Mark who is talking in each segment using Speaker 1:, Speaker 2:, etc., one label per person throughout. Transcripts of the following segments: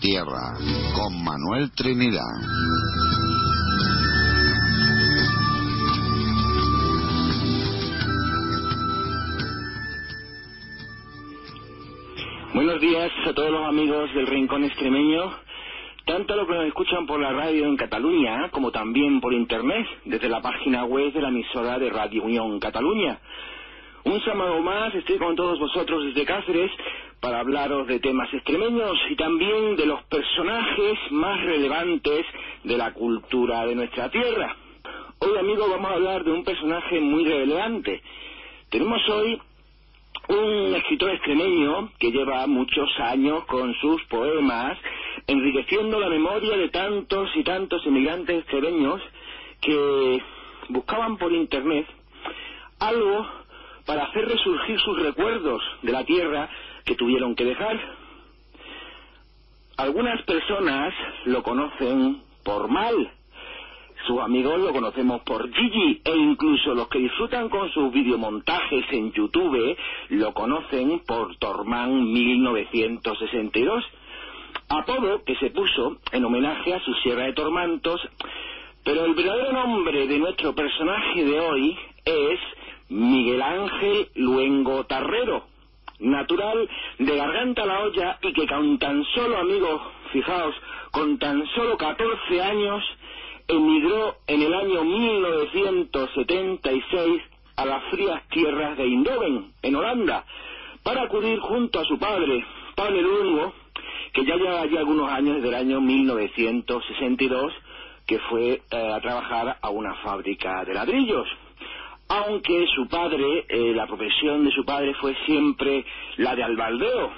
Speaker 1: tierra, con Manuel Trinidad.
Speaker 2: Buenos días a todos los amigos del Rincón Extremeño, tanto los que nos escuchan por la radio en Cataluña como también por internet, desde la página web de la emisora de Radio Unión Cataluña. Un sábado más estoy con todos vosotros desde Cáceres para hablaros de temas extremeños y también de los personajes más relevantes de la cultura de nuestra tierra. Hoy, amigos, vamos a hablar de un personaje muy relevante. Tenemos hoy un escritor extremeño que lleva muchos años con sus poemas enriqueciendo la memoria de tantos y tantos inmigrantes extremeños que buscaban por internet algo para hacer resurgir sus recuerdos de la tierra que tuvieron que dejar. Algunas personas lo conocen por Mal, sus amigos lo conocemos por Gigi, e incluso los que disfrutan con sus videomontajes en YouTube lo conocen por Tormán 1962, apodo que se puso en homenaje a su sierra de Tormantos, pero el verdadero nombre de nuestro personaje de hoy es Miguel Ángel Luengo Tarrero, natural de Garganta La Olla y que con tan solo, amigos, fijaos, con tan solo 14 años emigró en el año 1976 a las frías tierras de Eindhoven, en Holanda, para acudir junto a su padre, Pablo Luengo, que ya lleva allí algunos años, desde el año 1962, que fue a trabajar a una fábrica de ladrillos. Aunque su padre, la profesión de su padre fue siempre la de albaldeo.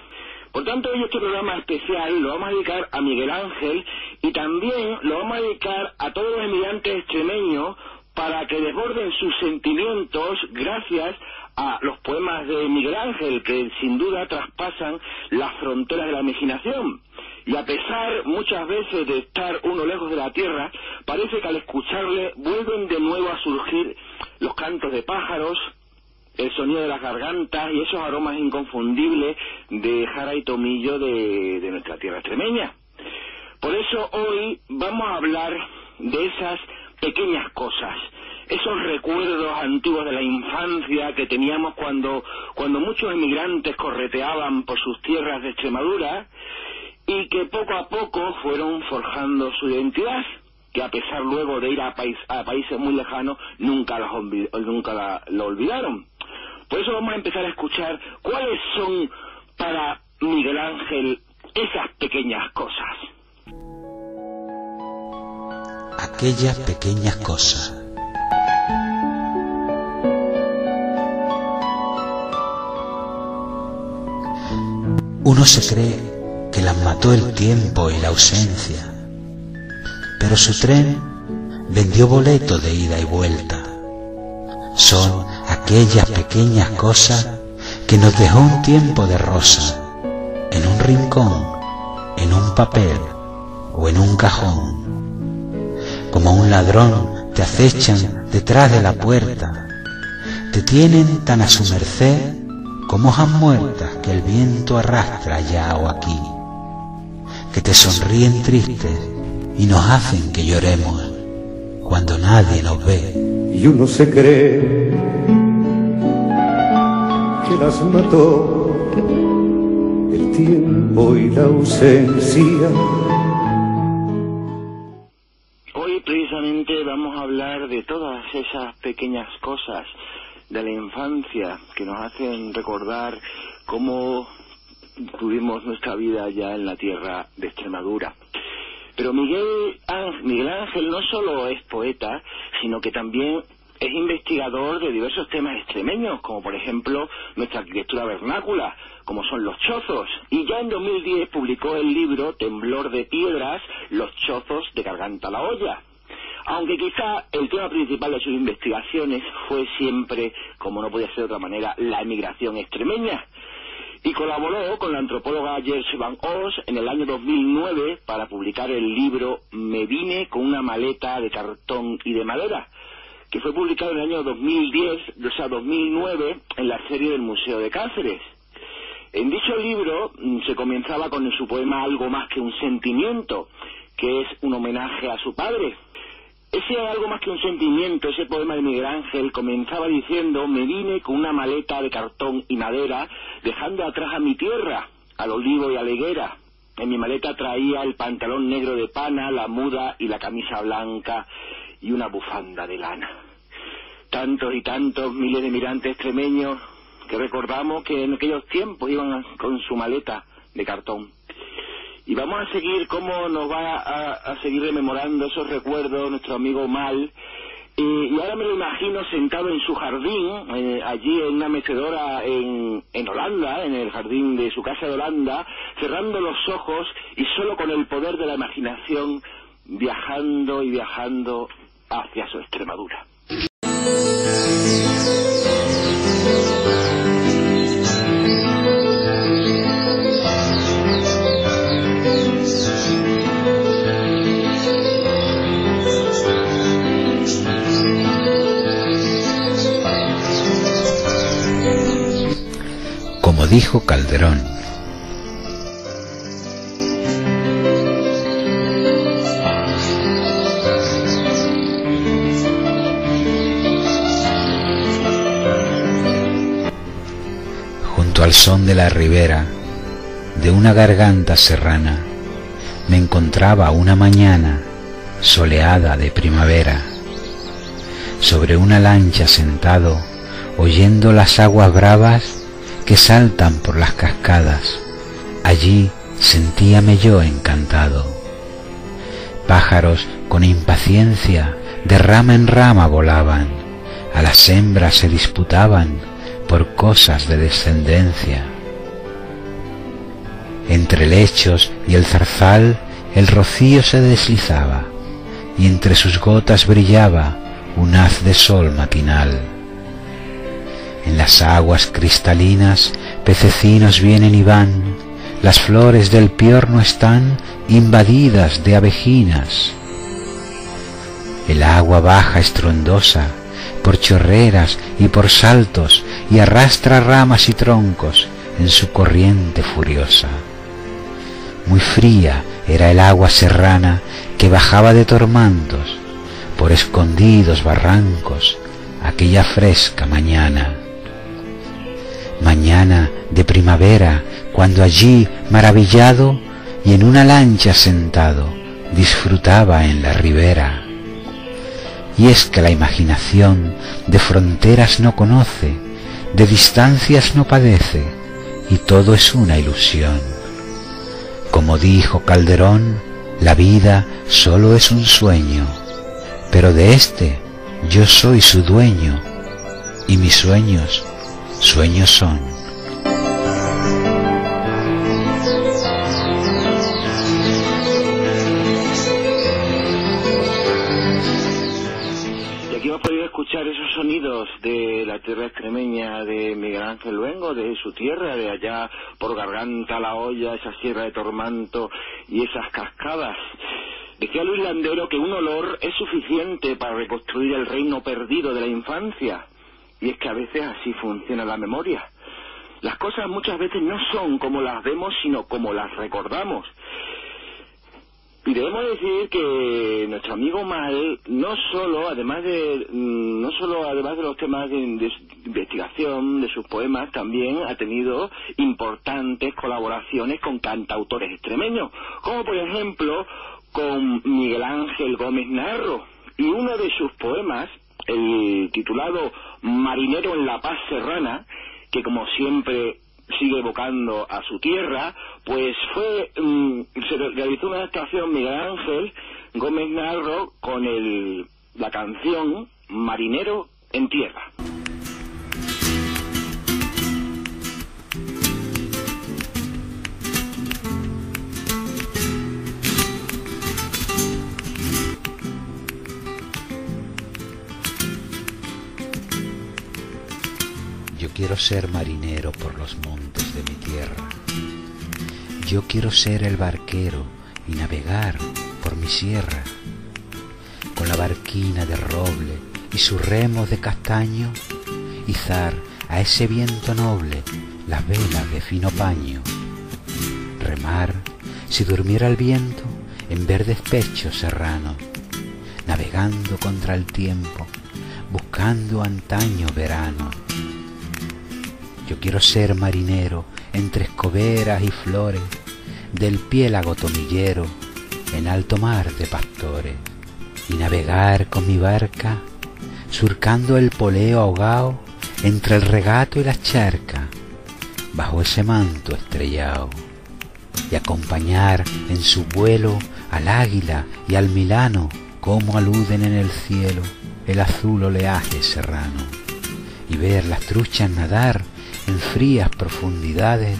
Speaker 2: Por tanto, hoy este programa especial lo vamos a dedicar a Miguel Ángel y también lo vamos a dedicar a todos los emigrantes extremeños para que desborden sus sentimientos gracias a los poemas de Miguel Ángel, que sin duda traspasan las fronteras de la imaginación. Y a pesar muchas veces de estar uno lejos de la tierra, parece que al escucharle vuelven de nuevo a surgir los cantos de pájaros, el sonido de las gargantas y esos aromas inconfundibles de jara y tomillo de nuestra tierra extremeña. Por eso hoy vamos a hablar de esas pequeñas cosas, esos recuerdos antiguos de la infancia que teníamos cuando muchos emigrantes correteaban por sus tierras de Extremadura y que poco a poco fueron forjando su identidad, que a pesar luego de ir a países muy lejanos nunca lo olvidaron. Por eso vamos a empezar a escuchar cuáles son para Miguel Ángel esas pequeñas cosas.
Speaker 3: Aquellas pequeñas cosas. Uno se cree que las mató el tiempo y la ausencia, pero su tren vendió boleto de ida y vuelta. Son aquellas pequeñas cosas que nos dejó un tiempo de rosa, en un rincón, en un papel o en un cajón. Como un ladrón te acechan detrás de la puerta, te tienen tan a su merced como hojas muertas que el viento arrastra allá o aquí, que te sonríen tristes y nos hacen que lloremos cuando nadie nos ve.
Speaker 4: Y uno se cree que las mató el tiempo y la ausencia.
Speaker 2: Hoy precisamente vamos a hablar de todas esas pequeñas cosas de la infancia que nos hacen recordar cómo tuvimos nuestra vida ya en la tierra de Extremadura. Pero Miguel Ángel no solo es poeta, sino que también es investigador de diversos temas extremeños, como por ejemplo nuestra arquitectura vernácula, como son los chozos. Y ya en 2010 publicó el libro Temblor de Piedras, los chozos de Garganta La Olla. Aunque quizá el tema principal de sus investigaciones fue siempre, como no podía ser de otra manera, la emigración extremeña. Y colaboró con la antropóloga Jerzy Van Os en el año 2009 para publicar el libro Me vine con una maleta de cartón y de madera, que fue publicado en el año 2009 en la serie del Museo de Cáceres. En dicho libro se comenzaba con su poema Algo más que un sentimiento, que es un homenaje a su padre. Ese Algo más que un sentimiento, ese poema de Miguel Ángel, comenzaba diciendo: me vine con una maleta de cartón y madera, dejando atrás a mi tierra, al olivo y a la higuera. En mi maleta traía el pantalón negro de pana, la muda y la camisa blanca y una bufanda de lana. Tantos y tantos miles de migrantes extremeños que recordamos que en aquellos tiempos iban con su maleta de cartón. Y vamos a seguir cómo nos va a seguir rememorando esos recuerdos nuestro amigo Mal. Y ahora me lo imagino sentado en su jardín, allí en una mecedora en Holanda, en el jardín de su casa de Holanda, cerrando los ojos y solo con el poder de la imaginación viajando y viajando hacia su Extremadura.
Speaker 3: Como dijo Calderón, junto al son de la ribera de una garganta serrana, me encontraba una mañana soleada de primavera, sobre una lancha sentado, oyendo las aguas bravas que saltan por las cascadas. Allí sentíame yo encantado. Pájaros con impaciencia de rama en rama volaban, a las hembras se disputaban por cosas de descendencia. Entre lechos y el zarzal el rocío se deslizaba, y entre sus gotas brillaba un haz de sol matinal. En las aguas cristalinas pececinos vienen y van, las flores del piorno están invadidas de abejinas. El agua baja estruendosa por chorreras y por saltos y arrastra ramas y troncos en su corriente furiosa. Muy fría era el agua serrana que bajaba de tormantos por escondidos barrancos aquella fresca mañana. Mañana de primavera, cuando allí, maravillado y en una lancha sentado, disfrutaba en la ribera. Y es que la imaginación de fronteras no conoce, de distancias no padece, y todo es una ilusión. Como dijo Calderón, la vida solo es un sueño, pero de este yo soy su dueño, y mis sueños son.
Speaker 2: Y aquí hemos podido escuchar esos sonidos de la tierra extremeña de Miguel Ángel Luengo, de su tierra, de allá por Garganta La Olla, esa sierra de Tormanto y esas cascadas. Decía Luis Landero que un olor es suficiente para reconstruir el reino perdido de la infancia. Y es que a veces así funciona la memoria. Las cosas muchas veces no son como las vemos, sino como las recordamos. Y debemos decir que nuestro amigo Mal, no solo además de los temas de investigación de sus poemas, también ha tenido importantes colaboraciones con cantautores extremeños, como por ejemplo con Miguel Ángel Gómez Narro. Y uno de sus poemas, el titulado Marinero en la Paz Serrana, que como siempre sigue evocando a su tierra, pues se realizó una adaptación Miguel Ángel Gómez Narro con la canción Marinero en Tierra.
Speaker 3: Yo quiero ser marinero por los montes de mi tierra. Yo quiero ser el barquero y navegar por mi sierra. Con la barquina de roble y su remo de castaño, izar a ese viento noble las velas de fino paño, remar si durmiera el viento en verdes pechos serranos, navegando contra el tiempo, buscando antaño verano. Yo quiero ser marinero entre escoberas y flores del piélago tomillero en alto mar de pastores, y navegar con mi barca surcando el poleo ahogado entre el regato y las charcas bajo ese manto estrellado, y acompañar en su vuelo al águila y al milano como aluden en el cielo el azul oleaje serrano, y ver las truchas nadar en frías profundidades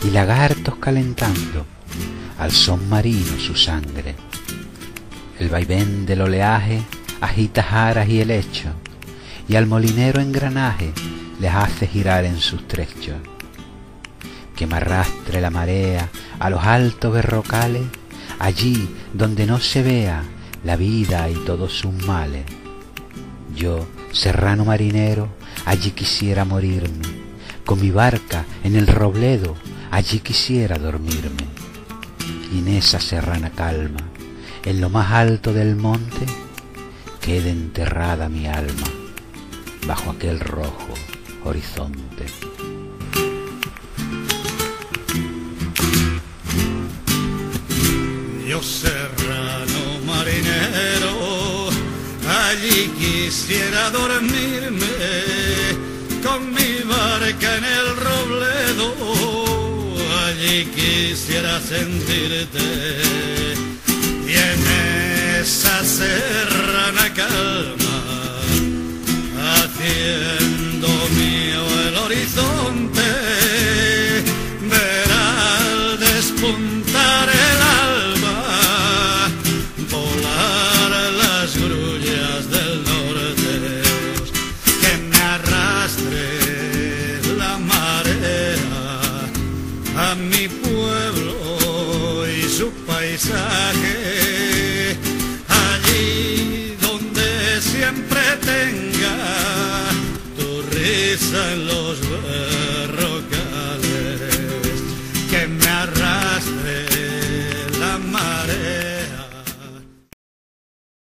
Speaker 3: y lagartos calentando al son marino su sangre. El vaivén del oleaje agita jaras y helechos, y al molinero engranaje les hace girar en sus trechos. Que me arrastre la marea a los altos berrocales, allí donde no se vea la vida y todos sus males. Yo, serrano marinero, allí quisiera morirme, con mi barca en el robledo, allí quisiera dormirme. Y en esa serrana calma, en lo más alto del monte, quede enterrada mi alma, bajo aquel rojo horizonte.
Speaker 5: Yo, serrano marinero, allí quisiera dormirme, con mi barca en el robledo, allí quisiera sentirte, y en esa serrana calma, haciendo mío el horizonte, ver al despuntar el alba, volar las grullas del norte, que me arrastre la marea a mi pueblo y su paisaje,